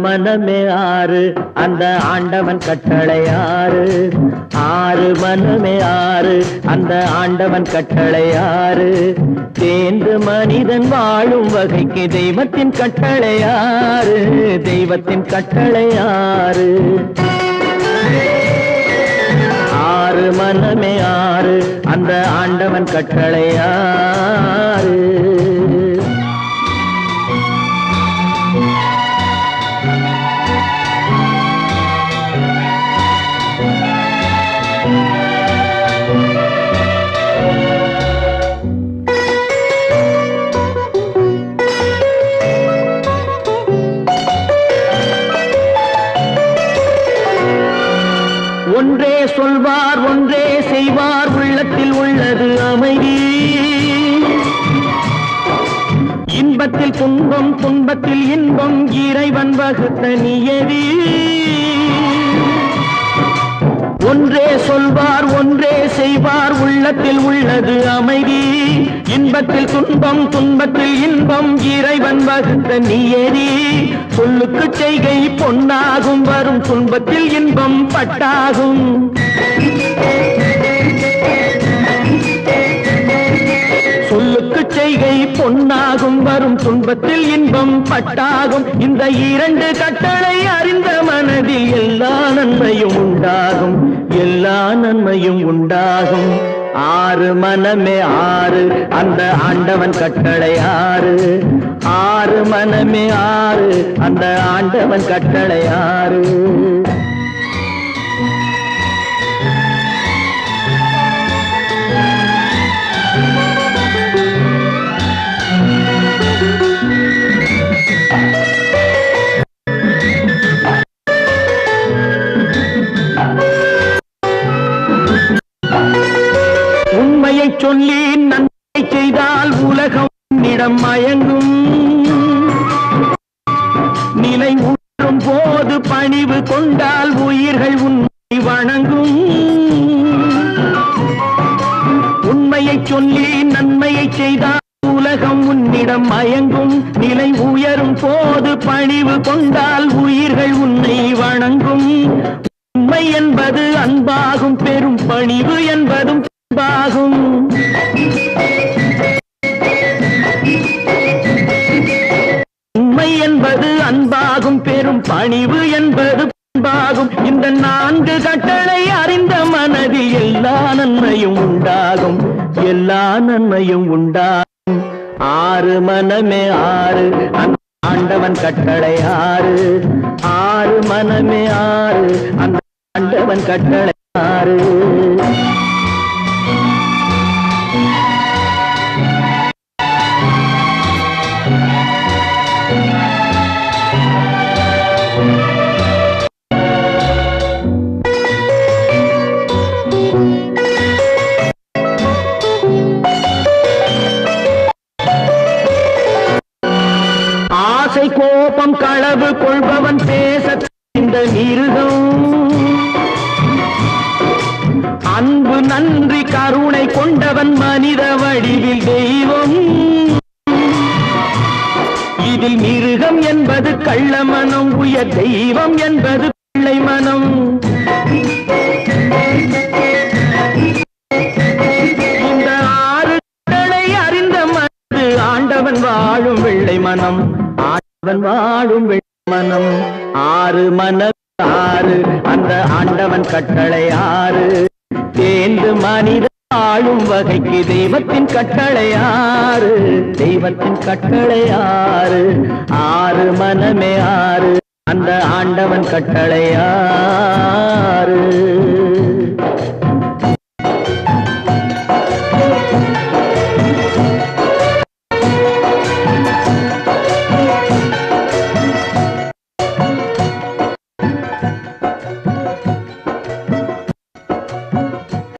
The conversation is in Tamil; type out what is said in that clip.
மனமே ஆறு அந்த ஆண்டவன் கட்டளை ஆறு. ஆறு மனமே ஆறு அந்த ஆண்டவன் கட்டளை ஆறு. தேர்ந்து மனிதன் வாழும் வகைக்கு தெய்வத்தின் கட்டளை ஆறு. தெய்வத்தின் கட்டளை ஆறு. ஆறு மனமே ஆறு அந்த ஆண்டவன் கட்டளை ஆறு. ஒன்றே சொல்வார் ஒன்றே செய்வார் உள்ளத்தில் உள்ளது அமைதி. இன்பத்தில் துன்பம் துன்பத்தில் இன்பம் இறைவன் வகுத்த நியதி. ஒன்றே சொல்வார் ஒன்றே செய்வார் உள்ளத்தில் உள்ளது அமைதி. இன்பத்தில் துன்பம் துன்பத்தில் இன்பம் இறைவன் வகுத்த நியதி. சொல்லுக்கு செய்கை பொன்னாகும் வரும் துன்பத்தில் இன்பம் பட்டாகும். சொல்லுக்கு செய்கை பொன்னாகும் வரும் துன்பத்தில் இன்பம் பட்டாகும். இந்த இரண்டு கட்டளை அறிந்த மனதில் எல்லா நன்மையும் உண்டாகும். எல்லா நன்மையும் உண்டாகும். ஆறு மனமே ஆறு அந்த ஆண்டவன் கட்டளை ஆறு. ஆறு மனமே ஆறு அந்த ஆண்டவன் கட்டளை ஆறு. உண்மையை சொல்லி நன்மை செய்தால் உலகம் உன்னிடம் மயங்கும். நிலை உணரும் போது பணிவு கொண்டால் உயிர்கள் உன்னை வணங்கும். உண்மையை சொல்லி நன்மையை செய்தால் உலகம் உன்னிடம் மயங்கும். நிலை உயரும் போது பணிவு கொண்டால் உயிர்கள் உன்னை வணங்கும். உண்மை என்பது அன்பாகும் பெரும் பணிவு என்பதும் அன்பாகும். உண்மை என்பது அன்பாகும் பெரும் பணிவு என்பது அன்பாகும். இந்த நான்கு கட்டளை அறிந்த மனதில் எல்லா நன்மையும் உண்டாகும். எல்லா நன்மையும் உண்டாகும். ஆறு மனமே ஆறு அந்த ஆண்டவன் கட்டளை ஆறு. ஆறு மனமே ஆறு அந்த ஆண்டவன் கட்டளை ஆறு. ஆசை கோபம் களவு கொள்பவன் பேச இந்த மிருகம். அன்பு நன்றி கருணை கொண்டவன் மனித வடிவில் தெய்வம். இதில் மிருகம் என்பது கள்ள மனம். உயர் தெய்வம் என்பது பிள்ளை மனம். இந்த ஆறு கட்டளை அறிந்த மனது ஆண்டவன் வாழும் வெள்ளை மனம். ஆண்டவன் வாழும் வெள்ளை மனம். ஆறு மனம் ஆறு அந்த ஆண்டவன் கட்டளை ஆறு. தேர்ந்து மனித ஆளும் வகைக்கு தெய்வத்தின் கட்டளை ஆறு. தெய்வத்தின் கட்டளை ஆறு. ஆறு மனமே ஆறு அந்த ஆண்டவன் கட்டளை ஆறு.